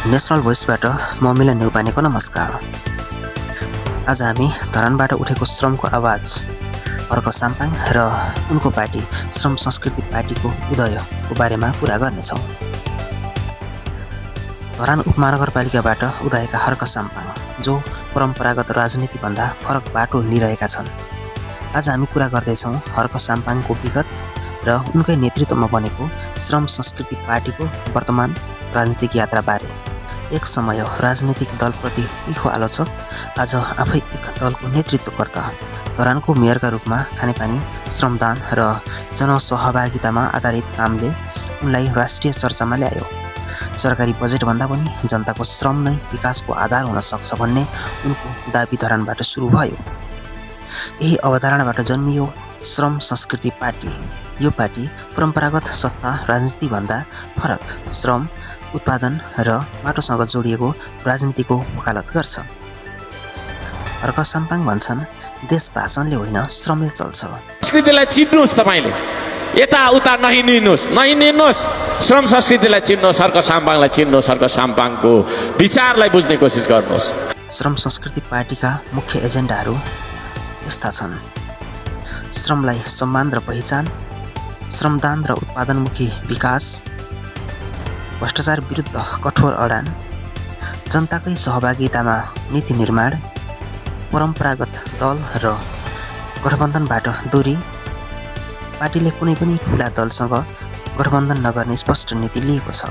National भोइसबाट म मिलन न्युपानेको नमस्कार। आज हामी धरानबाट उठेको श्रमको आवाज अर्क साम्पाङ र उनको पार्टी श्रम संस्कृति पार्टीको उदयको बारेमा कुरा गर्नेछौँ। धरान उपमहानगरपालिकाबाट उदयका हर्क साम्पाङ जो परम्परागत राजनीतिभन्दा फरक बाटो लिइरहेका छन्। आज हामी कुरा गर्दैछौँ हर्क साम्पाङको विगत र उनकै नेतृत्वमा बनेको श्रम संस्कृति पार्टीको वर्तमान राजनीतिक यात्राबारे। एक समय राजनीतिक दलप्रति तीखो आलोचक, आज आफै एक दलको नेतृत्वकर्ता। धरानको मेयरका रूपमा खानेपानी, श्रमदान र जनसहभागितामा आधारित कामले उनलाई राष्ट्रिय चर्चामा ल्यायो। सरकारी बजेटभन्दा पनि जनताको श्रम नै विकासको आधार हुन सक्छ भन्ने उनको दाबी धरानबाट सुरु भयो। यही अवधारणाबाट जन्मियो श्रम संस्कृति पार्टी। यो पार्टी परम्परागत सत्ता राजनीतिभन्दा फरक श्रम, उत्पादन र बाटोसँग जोडिएको राजनीतिको वकालत गर्छ। हर्क साम्पाङ भन्छन्, देश भाषणले होइन श्रमले चल्छ। संस्कृतिलाई चिन्नुहोस्, तपाईले यताउता नहिँड्नुहोस्, श्रम संस्कृतिलाई चिन्नुहोस्, हर्क साम्पाङलाई चिन्नुहोस्, हर्क साम्पाङको विचारलाई बुझ्ने कोसिस गर्नुहोस्। श्रम संस्कृति पार्टीका मुख्य एजेन्डाहरू यस्ता छन्: श्रमलाई सम्मान र पहिचान, श्रमदान र उत्पादनमुखी विकास, भ्रष्टाचार विरुद्ध कठोर अडान, जनताकै सहभागितामा नीति निर्माण, परम्परागत दल र गठबन्धनबाट दूरी। पार्टीले कुनै पनि ठुला दलसँग गठबन्धन नगर्ने स्पष्ट नीति लिएको छ।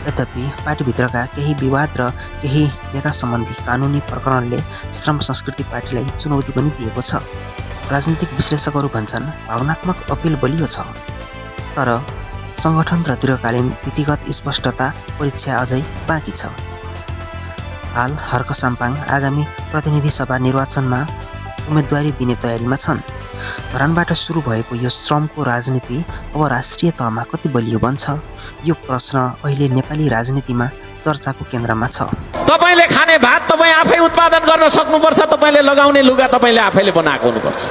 यद्यपि पार्टीभित्रका केही विवाद र केही नेता सम्बन्धी कानुनी प्रकरणले श्रम संस्कृति पार्टीलाई चुनौती पनि दिएको छ। राजनीतिक विश्लेषकहरू भन्छन्, भावनात्मक अपिल बलियो छ, तर सङ्गठन र दीर्घकालीन नीतिगत स्पष्टता परीक्षा अझै बाँकी छ। हाल हर्क साम्पाङ आगामी प्रतिनिधि सभा निर्वाचनमा उम्मेदवारी दिने तयारीमा छन्। धरानबाट सुरु भएको यो श्रमको राजनीति अब राष्ट्रिय तहमा कति बलियो बन्छ, यो प्रश्न अहिले नेपाली राजनीतिमा चर्चाको केन्द्रमा छ। तपाईले खाने भात तपाई आफै उत्पादन गर्न सक्नुपर्छ। तपाईले लगाउने लुगा तपाईले आफैले बनाएको हुनुपर्छ।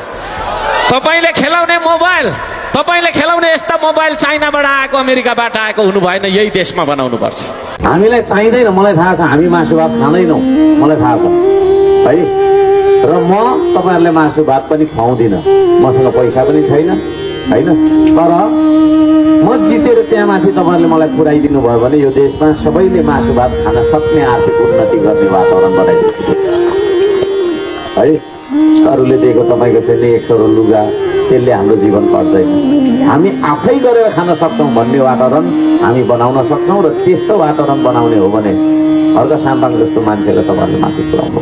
तपाईले खेलाउने मोबाइल, तपाईले खेलाउने यस्ता मोबाइल चाइनाबाट आएको, अमेरिकाबाट आएको हुनु भएन, यही देशमा बनाउनु पर्छ। हामीलाई चाहिँदैन, मलाई थाहा छ, हामी मासु भात खाँदैनौँ, मलाई थाहा छ है। र म तपाईँहरूले मासु भात पनि खुवाउँदिनँ, मसँग पैसा पनि छैन होइन। तर म जितेर त्यहाँ माथि तपाईँहरूले मलाई पुऱ्याइदिनु भयो भने यो देशमा सबैले मासु भात खान सक्ने आर्थिक उन्नति गर्ने वातावरण बनाइदिनु है। अरूले दिएको तपाईँको चाहिँ 1 करोड लुगा, त्यसले हाम्रो जीवन पर्दैन। हामी आफै गरेर खान सक्छौँ भन्ने वातावरण हामी बनाउन सक्छौँ। र त्यस्तो वातावरण बनाउने हो भने हर्क साम्पाङ जस्तो मान्छेलाई तपाईँहरूले माथि पुऱ्याउनु।